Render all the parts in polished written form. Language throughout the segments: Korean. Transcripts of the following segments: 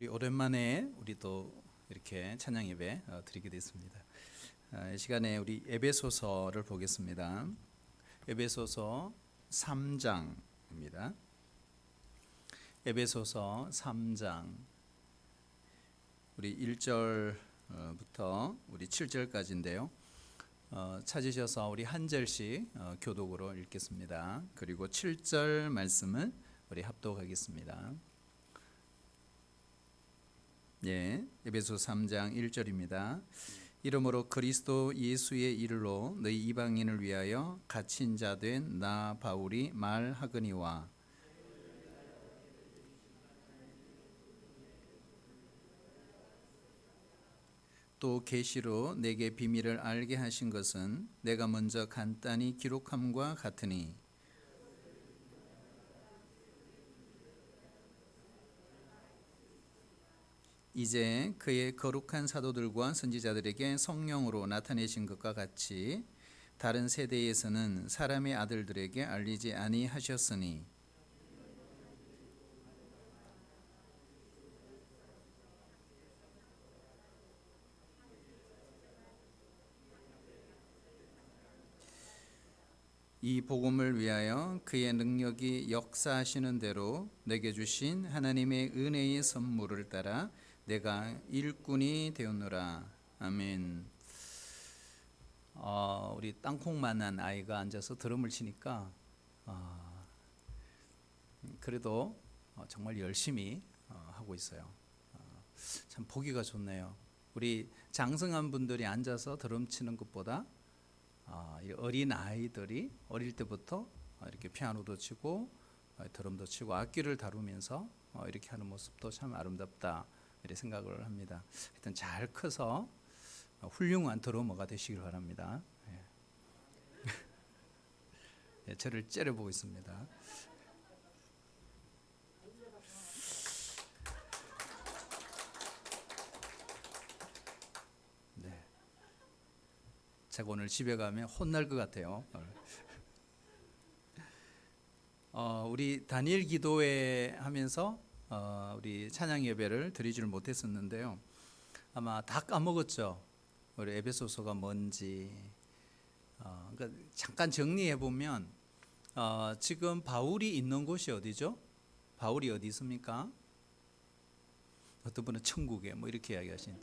우리 오랜만에 우리 또 이렇게 찬양 예배 드리게 됐습니다. 이 시간에 우리 에베소서를 보겠습니다. 에베소서 3장입니다. 에베소서 3장 우리 1절부터 우리 7절까지인데요. 찾으셔서 우리 한 절씩 교독으로 읽겠습니다. 그리고 7절 말씀을 우리 합독하겠습니다. 에베소 3장 1절입니다. 이러므로 그리스도 예수의 일로 너희 이방인을 위하여 갇힌 자 된 나 바울이 말하거니와 또 계시로 내게 비밀을 알게 하신 것은 내가 먼저 간단히 기록함과 같으니 이제 그의 거룩한 사도들과 선지자들에게 성령으로 나타내신 것과 같이 다른 세대에서는 사람의 아들들에게 알리지 아니하셨으니 이 복음을 위하여 그의 능력이 역사하시는 대로 내게 주신 하나님의 은혜의 선물을 따라 내가 일꾼이 되었노라. 아멘. 우리 땅콩만한 아이가 앉아서 드럼을 치니까 그래도 정말 열심히 하고 있어요. 참 보기가 좋네요. 우리 장성한 분들이 앉아서 드럼 치는 것보다 어린 아이들이 어릴 때부터 이렇게 피아노도 치고 드럼도 치고 악기를 다루면서 이렇게 하는 모습도 참 아름답다 이렇게 생각을 합니다. 하여튼 잘 커서 훌륭한 드러머가 되시길 바랍니다. 저를 째려보고 있습니다. 제가 오늘 집에 가면 혼날 것 같아요. 우리 다니엘 기도회 하면서 우리 찬양 예배를 드리지를 못했었는데요. 아마 다 까먹었죠. 우리 에베소서가 뭔지. 그러니까 잠깐 정리해 보면 지금 바울이 있는 곳이 어디죠? 바울이 어디 있습니까? 어떤 분은 천국에 뭐 이렇게 이야기하신.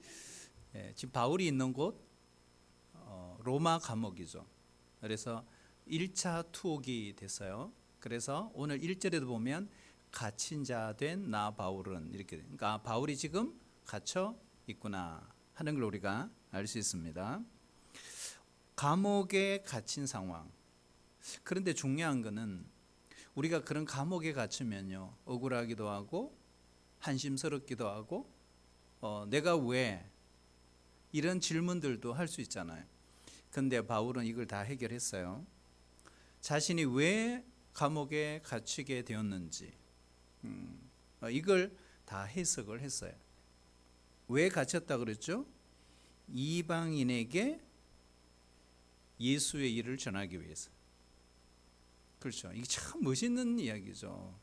지금 바울이 있는 곳 로마 감옥이죠. 그래서 1차 투옥이 됐어요. 그래서 오늘 1절에도 보면 갇힌 자 된 나 바울은 이렇게, 그러니까 바울이 지금 갇혀 있구나 하는 걸 우리가 알 수 있습니다. 감옥에 갇힌 상황. 그런데 중요한 거는 우리가 그런 감옥에 갇히면요, 억울하기도 하고 한심스럽기도 하고 내가 왜, 이런 질문들도 할 수 있잖아요. 근데 바울은 이걸 다 해결했어요. 자신이 왜 감옥에 갇히게 되었는지 이걸 다 해석을 했어요. 왜 갇혔다 그랬죠? 이방인에게 예수의 일을 전하기 위해서. 그렇죠. 이게 참 멋있는 이야기죠.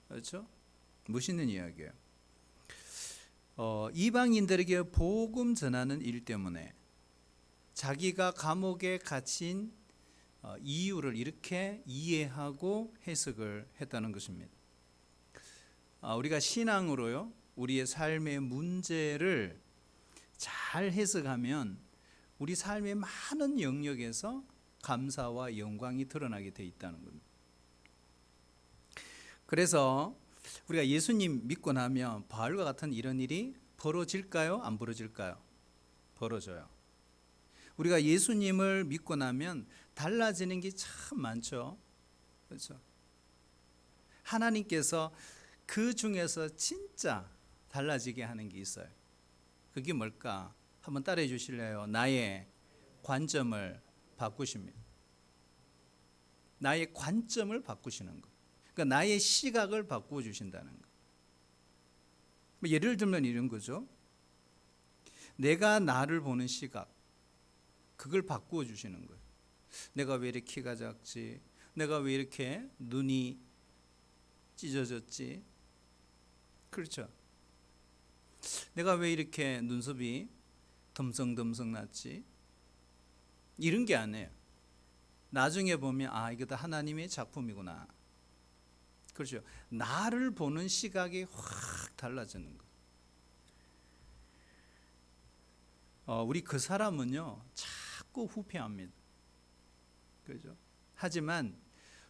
그렇죠? 멋있는 이야기예요. 이방인들에게 복음 전하는 일 때문에 자기가 감옥에 갇힌 이유를 이렇게 이해하고 해석을 했다는 것입니다. 우리가 신앙으로요, 우리의 삶의 문제를 잘 해석하면 우리 삶의 많은 영역에서 감사와 영광이 드러나게 돼 있다는 겁니다. 그래서 우리가 예수님 믿고 나면 바울과 같은 이런 일이 벌어질까요? 안 벌어질까요? 벌어져요. 우리가 예수님을 믿고 나면 달라지는 게 참 많죠. 그렇죠? 하나님께서 그 중에서 진짜 달라지게 하는 게 있어요. 그게 뭘까? 한번 따라해 주실래요? 나의 관점을 바꾸십니다. 나의 관점을 바꾸시는 거. 그러니까 나의 시각을 바꾸어 주신다는 거. 예를 들면 이런 거죠. 내가 나를 보는 시각, 그걸 바꾸어 주시는 거예요. 내가 왜 이렇게 키가 작지? 내가 왜 이렇게 눈이 찢어졌지? 그렇죠. 내가 왜 이렇게 눈썹이 덤성덤성 났지? 이런 게 아니에요. 나중에 보면 아, 이거 다 하나님의 작품이구나. 그렇죠. 나를 보는 시각이 확 달라지는 거. 우리 그 사람은요 자꾸 후회합니다. 그렇죠. 하지만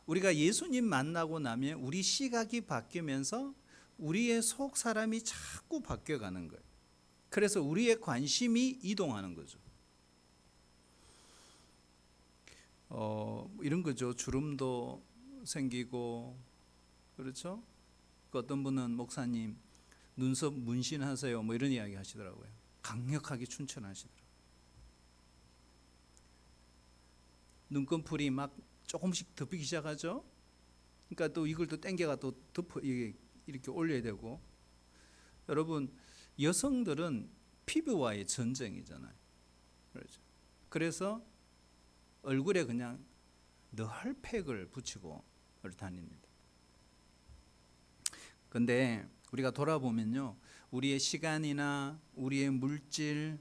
우리가 예수님 만나고 나면 우리 시각이 바뀌면서 우리의 속 사람이 자꾸 바뀌어가는 거예요. 그래서 우리의 관심이 이동하는 거죠. 이런 거죠. 주름도 생기고, 그렇죠? 어떤 분은 목사님 눈썹 문신하세요, 뭐 이런 이야기 하시더라고요. 강력하게 추천하시더라고요. 눈꺼풀이 막 조금씩 덮이기 시작하죠. 그러니까 또 이걸 또 땡겨가 또 덮어 이렇게 올려야 되고. 여러분, 여성들은 피부와의 전쟁이잖아요. 그렇죠. 그래서 얼굴에 그냥 늘 팩을 붙이고 다닙니다. 근데 우리가 돌아보면요, 우리의 시간이나 우리의 물질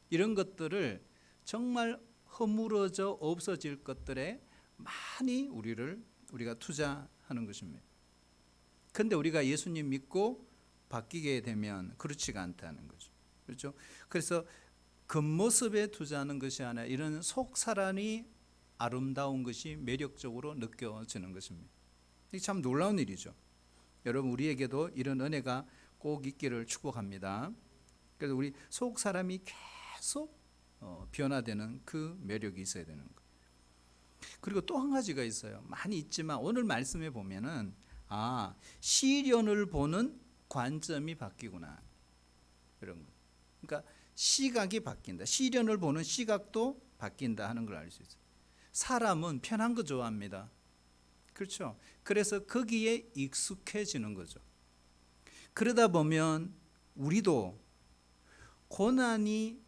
이런 것들을 정말 허물어져 없어질 것들에 많이 우리가 투자하는 것입니다. 근데 우리가 예수님 믿고 바뀌게 되면 그렇지가 않다는 거죠. 그렇죠? 그래서 겉모습에 투자하는 것이 아니라 이런 속 사람이 아름다운 것이 매력적으로 느껴지는 것입니다. 이게 참 놀라운 일이죠. 여러분, 우리에게도 이런 은혜가 꼭 있기를 축복합니다. 그래서 우리 속 사람이 계속 변화되는 그 매력이 있어야 되는 거. 그리고 또 한 가지가 있어요. 많이 있지만 오늘 말씀에 보면은 시련을 보는 관점이 바뀌구나, 이런 거. 그러니까 시각이 바뀐다. 시련을 보는 시각도 바뀐다 하는 걸 알 수 있어요. 사람은 편한 거 좋아합니다. 그렇죠? 그래서 거기에 익숙해지는 거죠. 그러다 보면 우리도 고난이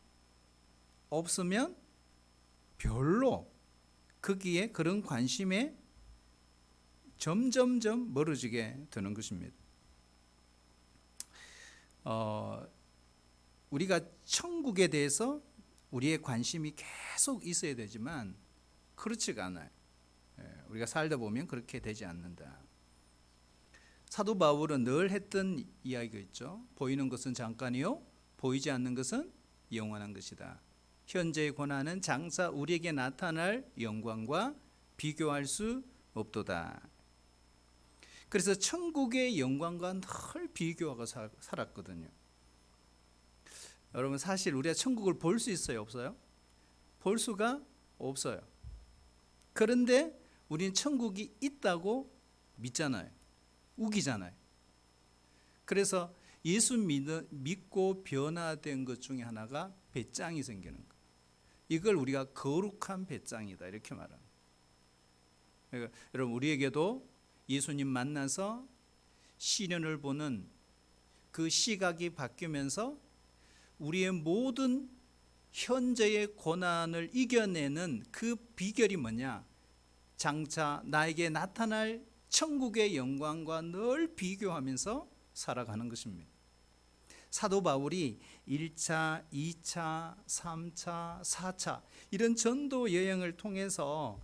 없으면 별로 거기에 그런 관심에 점점점 멀어지게 되는 것입니다. 우리가 천국에 대해서 우리의 관심이 계속 있어야 되지만 그렇지가 않아요. 우리가 살다 보면 그렇게 되지 않는다. 사도 바울은 늘 했던 이야기가 있죠. 보이는 것은 잠깐이요, 보이지 않는 것은 영원한 것이다. 현재의 고난은 장차 우리에게 나타날 영광과 비교할 수 없도다. 그래서 천국의 영광과 늘 비교하고 살았거든요. 여러분, 사실 우리가 천국을 볼 수 있어요, 없어요? 볼 수가 없어요. 그런데 우리는 천국이 있다고 믿잖아요. 우기잖아요. 그래서 예수 믿고 변화된 것 중에 하나가 배짱이 생기는 거. 이걸 우리가 거룩한 배짱이다, 이렇게 말합니다. 그러니까 여러분, 우리에게도 예수님 만나서 시련을 보는 그 시각이 바뀌면서 우리의 모든 현재의 고난을 이겨내는 그 비결이 뭐냐? 장차 나에게 나타날 천국의 영광과 늘 비교하면서 살아가는 것입니다. 사도 바울이 1차, 2차, 3차, 4차 이런 전도 여행을 통해서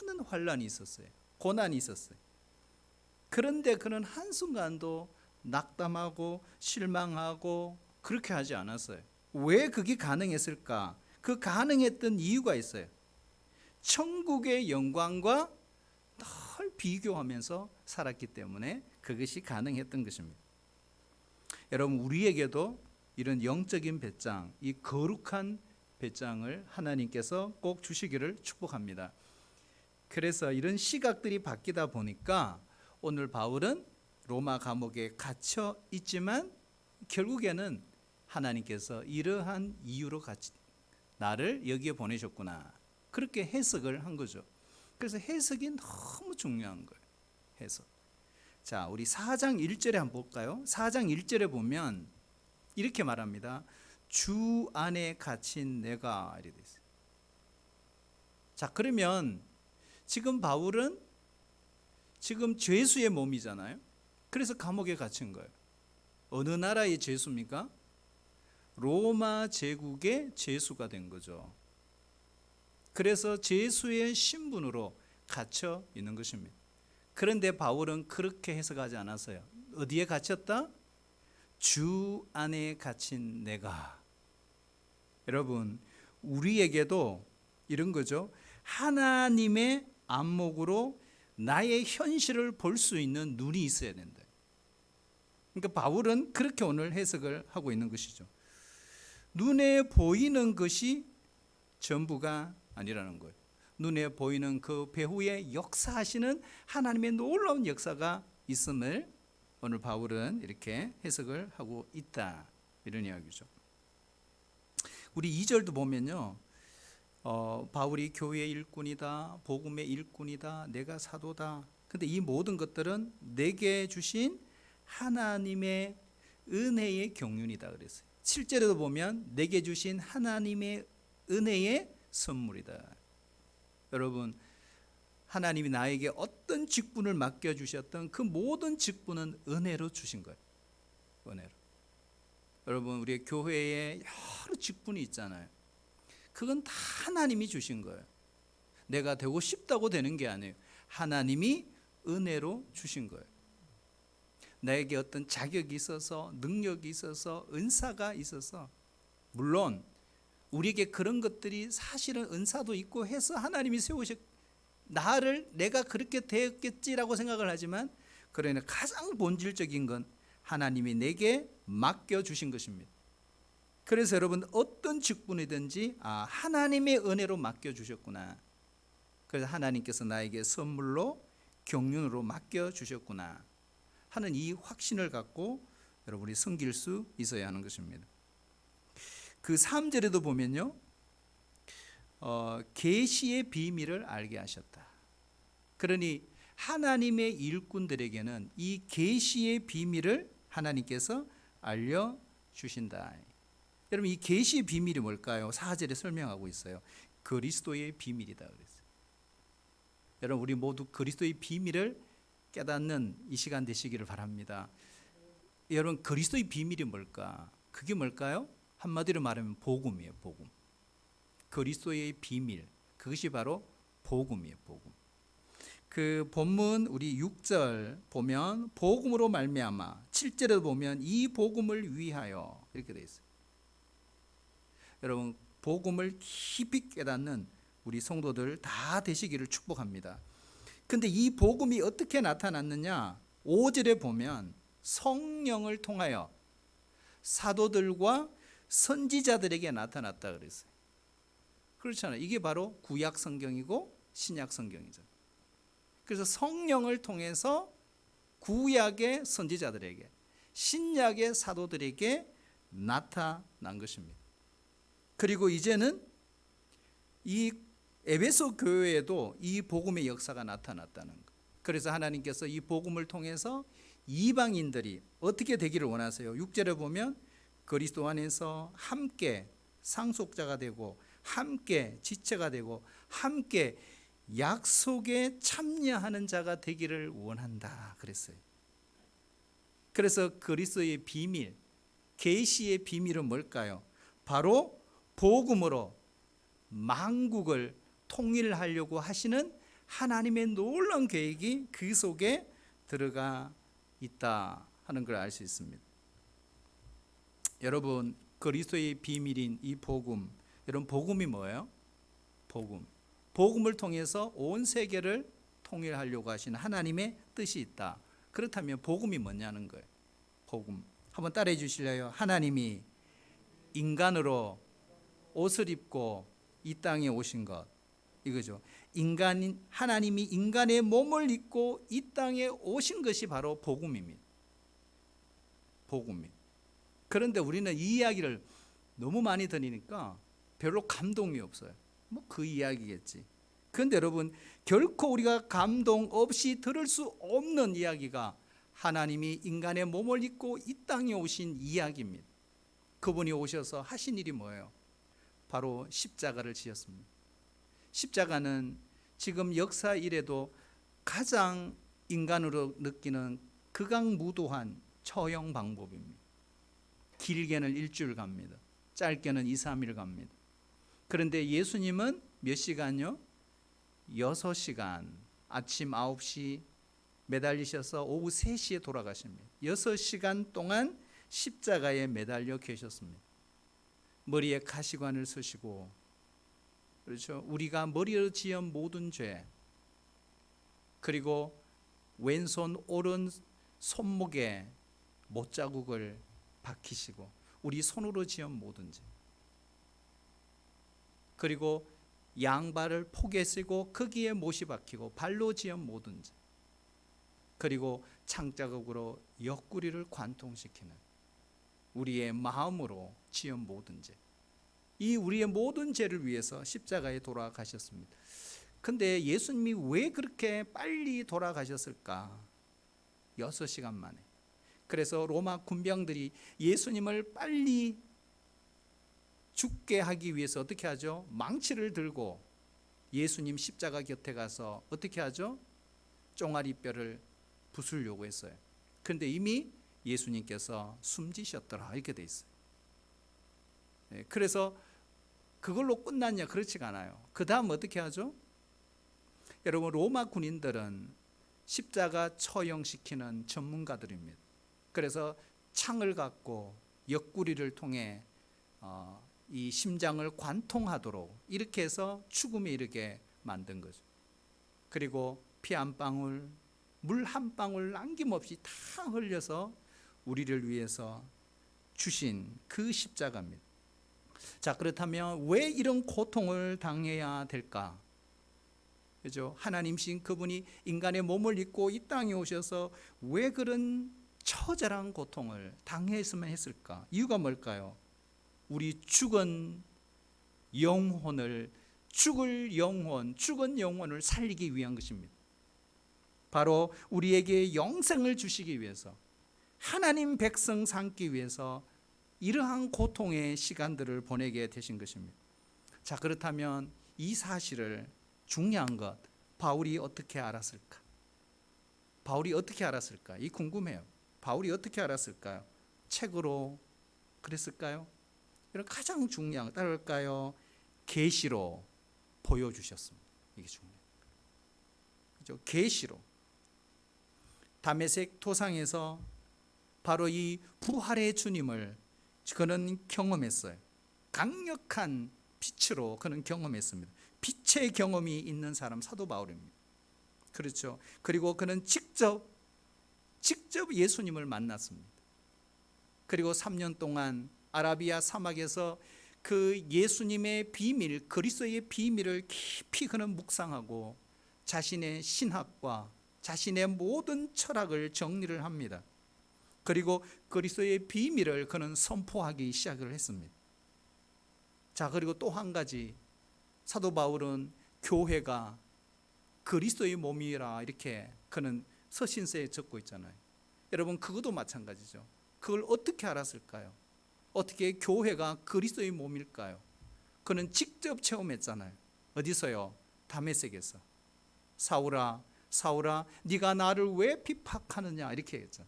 많은 환란이 있었어요. 고난이 있었어요. 그런데 그는 한순간도 낙담하고 실망하고 그렇게 하지 않았어요. 왜 그게 가능했을까? 그 가능했던 이유가 있어요. 천국의 영광과 늘 비교하면서 살았기 때문에 그것이 가능했던 것입니다. 여러분, 우리에게도 이런 영적인 배짱, 이 거룩한 배짱을 하나님께서 꼭 주시기를 축복합니다. 그래서 이런 시각들이 바뀌다 보니까 오늘 바울은 로마 감옥에 갇혀 있지만 결국에는 하나님께서 이러한 이유로 나를 여기에 보내셨구나, 그렇게 해석을 한 거죠. 그래서 해석이 너무 중요한 거예요. 해석. 자, 우리 4장 1절에 한번 볼까요? 4장 1절에 보면 이렇게 말합니다. 주 안에 갇힌 내가, 이렇게 돼 있어요. 자, 그러면 지금 바울은 지금 죄수의 몸이잖아요. 그래서 감옥에 갇힌 거예요. 어느 나라의 죄수입니까? 로마 제국의 죄수가 된 거죠. 그래서 죄수의 신분으로 갇혀 있는 것입니다. 그런데 바울은 그렇게 해석하지 않았어요. 어디에 갇혔다? 주 안에 갇힌 내가. 여러분, 우리에게도 이런 거죠. 하나님의 안목으로 나의 현실을 볼 수 있는 눈이 있어야 된다. 그러니까 바울은 그렇게 오늘 해석을 하고 있는 것이죠. 눈에 보이는 것이 전부가 아니라는 거예요. 눈에 보이는 그 배후에 역사하시는 하나님의 놀라운 역사가 있음을 오늘 바울은 이렇게 해석을 하고 있다, 이런 이야기죠. 우리 2절도 보면요, 바울이 교회의 일꾼이다, 복음의 일꾼이다, 내가 사도다. 근데 이 모든 것들은 내게 주신 하나님의 은혜의 경륜이다 그랬어요. 7절에도 보면 내게 주신 하나님의 은혜의 선물이다. 여러분, 하나님이 나에게 어떤 직분을 맡겨주셨던 그 모든 직분은 은혜로 주신 거예요. 은혜로. 여러분, 우리 교회에 여러 직분이 있잖아요. 그건 다 하나님이 주신 거예요. 내가 되고 싶다고 되는 게 아니에요. 하나님이 은혜로 주신 거예요. 나에게 어떤 자격이 있어서, 능력이 있어서, 은사가 있어서, 물론 우리에게 그런 것들이 사실은 은사도 있고 해서 하나님이 세우셨, 내가 그렇게 되었겠지라고 생각을 하지만, 그러나 가장 본질적인 건 하나님이 내게 맡겨주신 것입니다. 그래서 여러분, 어떤 직분이든지 하나님의 은혜로 맡겨주셨구나. 그래서 하나님께서 나에게 선물로, 경륜으로 맡겨주셨구나 하는 이 확신을 갖고 여러분이 섬길 수 있어야 하는 것입니다. 그 3절에도 보면요, 계시의 비밀을 알게 하셨다. 그러니 하나님의 일꾼들에게는 이 계시의 비밀을 하나님께서 알려주신다. 여러분, 이 계시의 비밀이 뭘까요? 4절에 설명하고 있어요. 그리스도의 비밀이다 그랬어요. 여러분, 우리 모두 그리스도의 비밀을 깨닫는 이 시간 되시기를 바랍니다. 여러분, 그리스도의 비밀이 뭘까? 그게 뭘까요? 한마디로 말하면 복음이에요. 복음. 그리스도의 비밀, 그것이 바로 복음이에요. 복음. 그 본문 우리 6절 보면 복음으로 말미암아, 7절에도 보면 이 복음을 위하여, 이렇게 되어 있어요. 여러분, 복음을 깊이 깨닫는 우리 성도들 다 되시기를 축복합니다. 근데 이 복음이 어떻게 나타났느냐? 5절에 보면 성령을 통하여 사도들과 선지자들에게 나타났다 그랬어요. 그렇잖아요. 이게 바로 구약 성경이고 신약 성경이죠. 그래서 성령을 통해서 구약의 선지자들에게, 신약의 사도들에게 나타난 것입니다. 그리고 이제는 이 에베소 교회에도 이 복음의 역사가 나타났다는 것. 그래서 하나님께서 이 복음을 통해서 이방인들이 어떻게 되기를 원하세요? 6절에 보면 그리스도 안에서 함께 상속자가 되고, 함께 지체가 되고, 함께 약속에 참여하는 자가 되기를 원한다 그랬어요. 그래서 그리스도의 비밀, 계시의 비밀은 뭘까요? 바로 복음으로 만국을 통일하려고 하시는 하나님의 놀라운 계획이 그 속에 들어가 있다 하는 걸 알 수 있습니다. 여러분, 그리스도의 비밀인 이 복음, 여러분, 복음이 뭐예요? 복음. 복음을 통해서 온 세계를 통일하려고 하시는 하나님의 뜻이 있다. 그렇다면 복음이 뭐냐는 거예요. 복음. 한번 따라해 주실래요? 하나님이 인간으로 옷을 입고 이 땅에 오신 것, 이거죠. 하나님이 인간의 몸을 입고 이 땅에 오신 것이 바로 복음입니다. 복음입니다. 그런데 우리는 이 이야기를 너무 많이 들으니까 별로 감동이 없어요. 뭐 그 이야기겠지. 그런데 여러분, 결코 우리가 감동 없이 들을 수 없는 이야기가 하나님이 인간의 몸을 입고 이 땅에 오신 이야기입니다. 그분이 오셔서 하신 일이 뭐예요? 바로 십자가를 지었습니다. 십자가는 지금 역사 이래도 가장 인간으로 느끼는 극악무도한 처형 방법입니다. 길게는 일주일 갑니다. 짧게는 2, 3일 갑니다. 그런데 예수님은 몇 시간요? 6시간, 아침 9시 매달리셔서 오후 3시에 돌아가십니다. 6시간 동안 십자가에 매달려 계셨습니다. 머리에 가시관을 쓰시고, 그렇죠? 우리가 머리로 지은 모든 죄, 그리고 왼손 오른 손목에 못자국을 박히시고, 우리 손으로 지은 모든 죄, 그리고 양발을 포개 쓰고 거기에 못이 박히고 발로 지은 모든 죄, 그리고 창자국으로 옆구리를 관통시키는 우리의 마음으로 지은 모든 죄, 이 우리의 모든 죄를 위해서 십자가에 돌아가셨습니다. 근데 예수님이 왜 그렇게 빨리 돌아가셨을까? 6시간 만에. 그래서 로마 군병들이 예수님을 빨리 죽게 하기 위해서 어떻게 하죠? 망치를 들고 예수님 십자가 곁에 가서 어떻게 하죠? 종아리뼈를 부수려고 했어요. 그런데 이미 예수님께서 숨지셨더라, 이렇게 돼 있어요. 그래서 그걸로 끝났냐? 그렇지가 않아요. 그 다음 어떻게 하죠? 여러분, 로마 군인들은 십자가 처형시키는 전문가들입니다. 그래서 창을 갖고 옆구리를 통해 이 심장을 관통하도록 이렇게 해서 죽음에 이르게 만든 거죠. 그리고 피 한 방울, 물 한 방울 남김없이 다 흘려서 우리를 위해서 주신 그 십자가입니다. 자, 그렇다면 왜 이런 고통을 당해야 될까? 그죠? 하나님이신 그분이 인간의 몸을 입고 이 땅에 오셔서 왜 그런 처절한 고통을 당했으면 했을까? 이유가 뭘까요? 우리 죽은 영혼을, 죽은 영혼을 살리기 위한 것입니다. 바로 우리에게 영생을 주시기 위해서, 하나님 백성 삼기 위해서 이러한 고통의 시간들을 보내게 되신 것입니다. 자, 그렇다면 이 사실을, 중요한 것, 바울이 어떻게 알았을까? 바울이 어떻게 알았을까? 이 궁금해요. 바울이 어떻게 알았을까요? 책으로 그랬을까요? 이런 가장 중요한, 따를까요? 계시로 보여주셨습니다. 이게 중요해요. 그죠? 계시로. 다메섹 토상에서 바로 이 부활의 주님을 그는 경험했어요. 강력한 빛으로 그는 경험했습니다. 빛의 경험이 있는 사람, 사도 바울입니다. 그렇죠. 그리고 그는 직접 예수님을 만났습니다. 그리고 3년 동안 아라비아 사막에서 그 예수님의 비밀, 그리스도의 비밀을 깊이 그는 묵상하고 자신의 신학과 자신의 모든 철학을 정리를 합니다. 그리고 그리스도의 비밀을 그는 선포하기 시작을 했습니다. 자, 그리고 또 한 가지, 사도 바울은 교회가 그리스도의 몸이라 이렇게 그는 서신서에 적고 있잖아요. 여러분, 그것도 마찬가지죠. 그걸 어떻게 알았을까요? 어떻게 교회가 그리스도의 몸일까요? 그는 직접 체험했잖아요. 어디서요? 다메섹에서. 사울아, 사울아, 네가 나를 왜 핍박하느냐, 이렇게 했죠.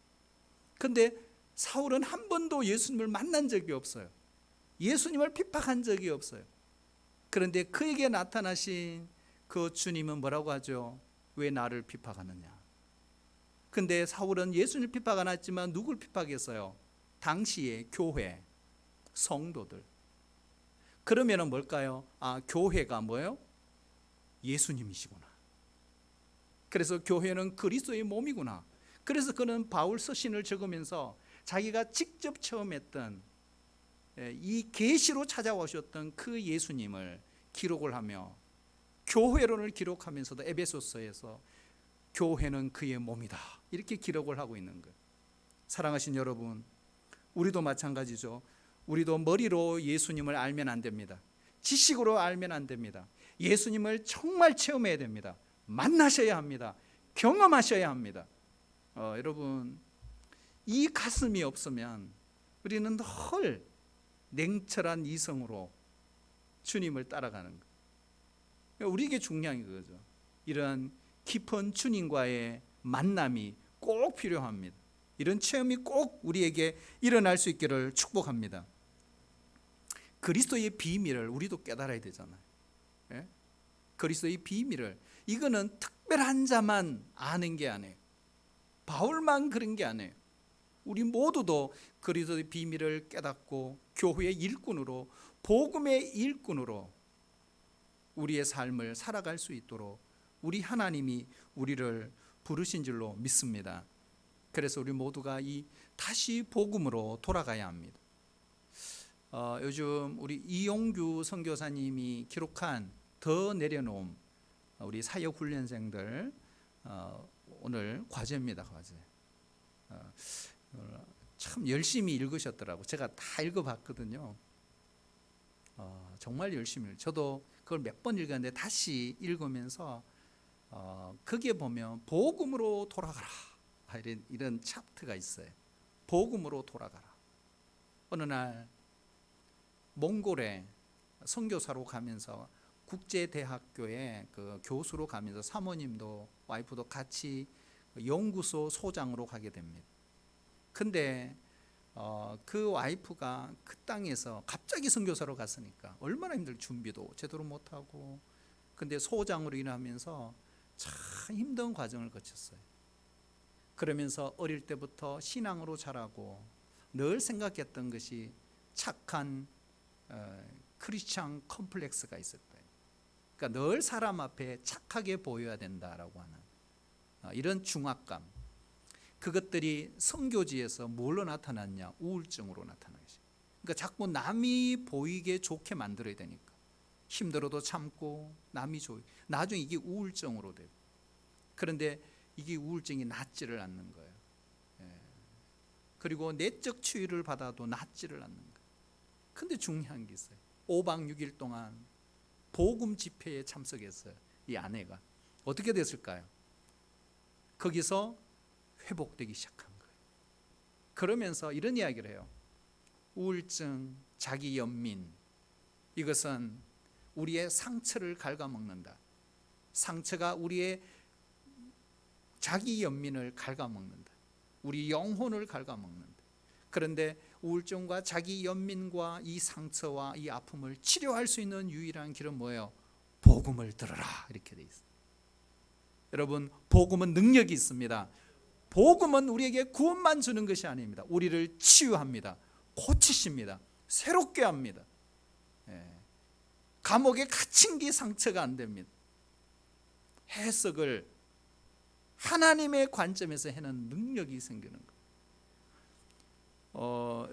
근데 사울은 한 번도 예수님을 만난 적이 없어요. 예수님을 핍박한 적이 없어요. 그런데 그에게 나타나신 그 주님은 뭐라고 하죠? 왜 나를 핍박하느냐? 근데 사울은 예수님을 핍박 안 했지만 누굴 핍박했어요? 당시의 교회, 성도들. 그러면은 뭘까요? 아, 교회가 뭐예요? 예수님이시구나. 그래서 교회는 그리스도의 몸이구나. 그래서 그는 바울 서신을 적으면서 자기가 직접 체험했던 이 계시로 찾아오셨던 그 예수님을 기록을 하며 교회론을 기록하면서도 에베소서에서 교회는 그의 몸이다, 이렇게 기록을 하고 있는 거예요. 사랑하신 여러분, 우리도 마찬가지죠. 우리도 머리로 예수님을 알면 안 됩니다. 지식으로 알면 안 됩니다. 예수님을 정말 체험해야 됩니다. 만나셔야 합니다. 경험하셔야 합니다. 여러분, 이 가슴이 없으면 우리는 늘 냉철한 이성으로 주님을 따라가는 거예요. 우리에게 중요한 거죠. 이런 깊은 주님과의 만남이 꼭 필요합니다. 이런 체험이 꼭 우리에게 일어날 수 있기를 축복합니다. 그리스도의 비밀을 우리도 깨달아야 되잖아요. 예? 그리스도의 비밀을, 이거는 특별한 자만 아는 게 아니에요. 바울만 그런 게 아니에요. 우리 모두도 그리스도의 비밀을 깨닫고 교회의 일꾼으로, 복음의 일꾼으로 우리의 삶을 살아갈 수 있도록 우리 하나님이 우리를 부르신 줄로 믿습니다. 그래서 우리 모두가 이 다시 복음으로 돌아가야 합니다. 요즘 우리 이용규 선교사님이 기록한 더 내려놓음, 우리 사역훈련생들 오늘 과제입니다. 과제. 참 열심히 읽으셨더라고. 제가 다 읽어봤거든요. 정말 열심히. 저도 그걸 몇 번 읽었는데 다시 읽으면서 거기에 보면 복음으로 돌아가라, 이런 챕터가 있어요. 복음으로 돌아가라. 어느 날 몽골에 선교사로 가면서 국제대학교에 그 교수로 가면서 사모님도 와이프도 같이 연구소 소장으로 가게 됩니다. 근데 그 와이프가 그 땅에서 갑자기 선교사로 갔으니까 얼마나 힘들, 준비도 제대로 못하고, 근데 소장으로 일하면서 참 힘든 과정을 거쳤어요. 그러면서 어릴 때부터 신앙으로 자라고 늘 생각했던 것이 착한 크리스찬 컴플렉스가 있을 거예요. 그러니까 늘 사람 앞에 착하게 보여야 된다라고 하는 이런 중압감, 그것들이 선교지에서 뭘로 나타났냐? 우울증으로 나타나죠. 그러니까 자꾸 남이 보이게 좋게 만들어야 되니까 힘들어도 참고 남이 나중에 이게 우울증으로 돼요. 그런데 이게 우울증이 낫지를 않는 거예요. 그리고 내적 치유를 받아도 낫지를 않는 거예요. 근데 중요한 게 있어요. 5박 6일 동안 복음 집회에 참석했어요. 이 아내가 어떻게 됐을까요? 거기서 회복되기 시작한 거예요. 그러면서 이런 이야기를 해요. 우울증, 자기 연민, 이것은 우리의 상처를 갉아먹는다. 상처가 우리의 자기 연민을 갉아먹는다. 우리 영혼을 갉아먹는다. 그런데 우울증과 자기 연민과 이 상처와 이 아픔을 치료할 수 있는 유일한 길은 뭐예요? 복음을 들어라, 이렇게 돼 있어요. 여러분, 복음은 능력이 있습니다. 복음은 우리에게 구원만 주는 것이 아닙니다. 우리를 치유합니다. 고치십니다. 새롭게 합니다. 감옥에 갇힌 게 상처가 안 됩니다. 해석을 하나님의 관점에서 해는 능력이 생기는 거예요.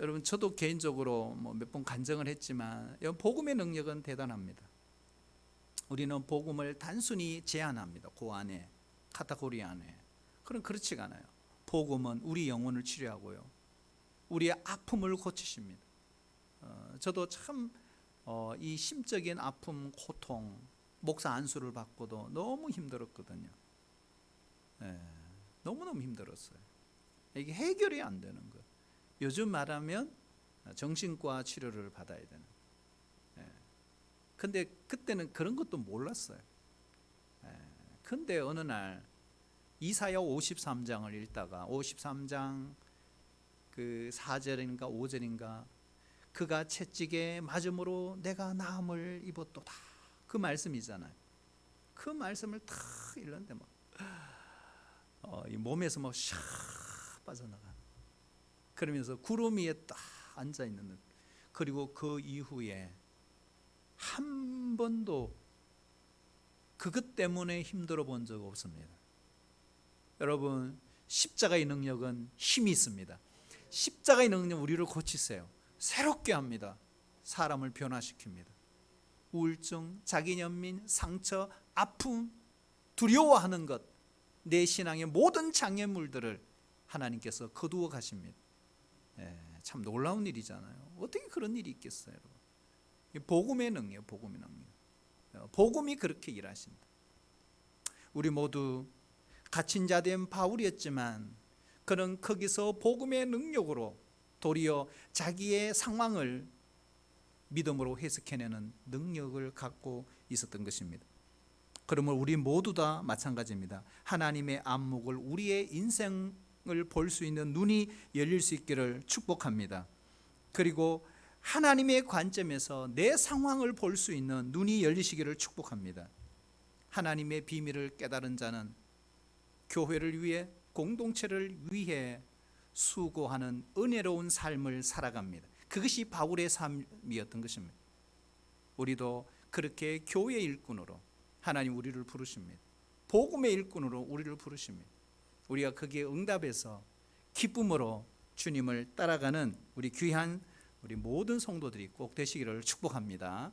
여러분, 저도 개인적으로 몇 번 간증을 했지만 복음의 능력은 대단합니다. 우리는 복음을 단순히 제한합니다. 그 안에, 카테고리 안에. 그럼 그렇지가 않아요. 복음은 우리 영혼을 치료하고요, 우리의 아픔을 고치십니다. 저도 참 이 심적인 아픔, 고통, 목사 안수를 받고도 너무 힘들었거든요. 너무너무 힘들었어요. 이게 해결이 안 되는 거예요. 요즘 말하면 정신과 치료를 받아야 되는. 근데 그때는 그런 것도 몰랐어요. 근데 어느 날 이사야 53장을 읽다가 53장 그 4절인가 5절인가, 그가 채찍에 맞음으로 내가 나음을 입었도다, 그 말씀이잖아요. 그 말씀을 탁 읽는데 이 몸에서 샥 빠져나가. 그러면서 구름 위에 딱 앉아 있는. 그리고 그 이후에 한 번도 그것 때문에 힘들어 본 적 없습니다. 여러분, 십자가의 능력은 힘이 있습니다. 십자가의 능력은 우리를 고치세요. 새롭게 합니다. 사람을 변화시킵니다. 우울증, 자기 연민, 상처, 아픔, 두려워하는 것, 내 신앙의 모든 장애물들을 하나님께서 거두어 가십니다. 참 놀라운 일이잖아요. 어떻게 그런 일이 있겠어요, 여러분? 복음의 능력, 복음의 능력. 복음이 그렇게 일하신다. 우리 모두 갇힌 자 된 바울이었지만 그는 거기서 복음의 능력으로 도리어 자기의 상황을 믿음으로 해석해내는 능력을 갖고 있었던 것입니다. 그러면 우리 모두 다 마찬가지입니다. 하나님의 안목을 우리의 인생의 볼 수 있는 눈이 열릴 수 있기를 축복합니다. 그리고 하나님의 관점에서 내 상황을 볼 수 있는 눈이 열리시기를 축복합니다. 하나님의 비밀을 깨달은 자는 교회를 위해, 공동체를 위해 수고하는 은혜로운 삶을 살아갑니다. 그것이 바울의 삶이었던 것입니다. 우리도 그렇게 교회의 일꾼으로 하나님 우리를 부르십니다. 복음의 일꾼으로 우리를 부르십니다. 우리가 거기에 응답해서 기쁨으로 주님을 따라가는 우리 귀한 우리 모든 성도들이 꼭 되시기를 축복합니다.